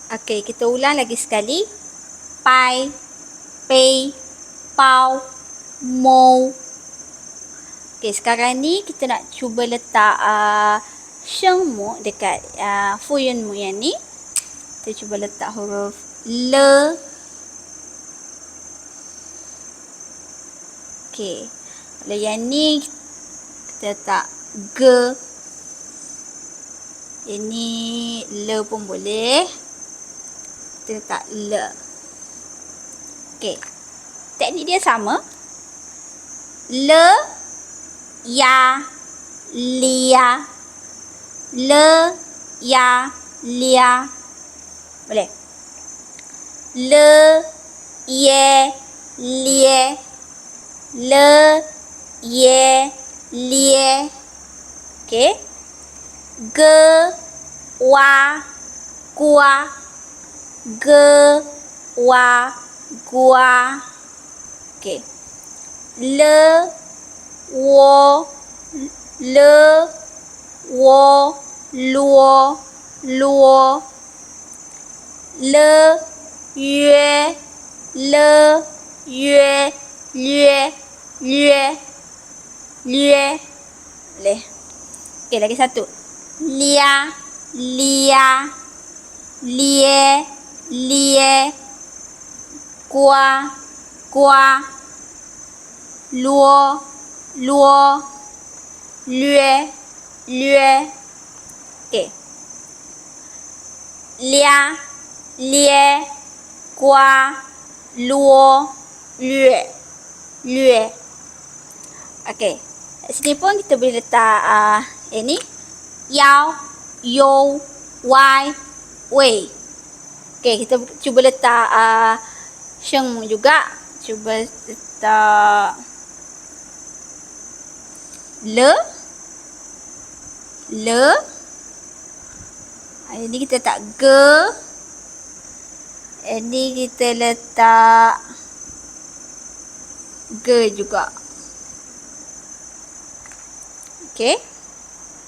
Okey, kita ulang lagi sekali. Pai, pei, pau, mou. Okey, sekarang ni kita nak cuba letak sheng mu dekat fuyun mu yang ni. Kita cuba letak huruf le. Okey. Kalau yang ni kita letak ge. Ini le pun boleh. Kita letak le. Okey. Teknik dia sama. Le, ya, lia. Le, ya, lia. Boleh. Le, ye, lie. Le, ye, lie. Okey. Ge, wa, gua. Ge, wa, gua. Okey. Le, wo, le, wo, luo, luo. Le, yue, le, yue, lue, lue, lue. Boleh. Okey, lagi satu. Lia, lia. Lie, lie. Gua, gua. Luo, luo. Lue, lue. Okey. Lia, lie. Gua, luo, lue, lue. Okey. Kat sini pun kita boleh letak ini. Yao, you, wai, wei. Okey, kita cuba letak sheng mu juga. Cuba letak le. Le. Ini kita letak ge. Ini kita letak ge juga. Okey.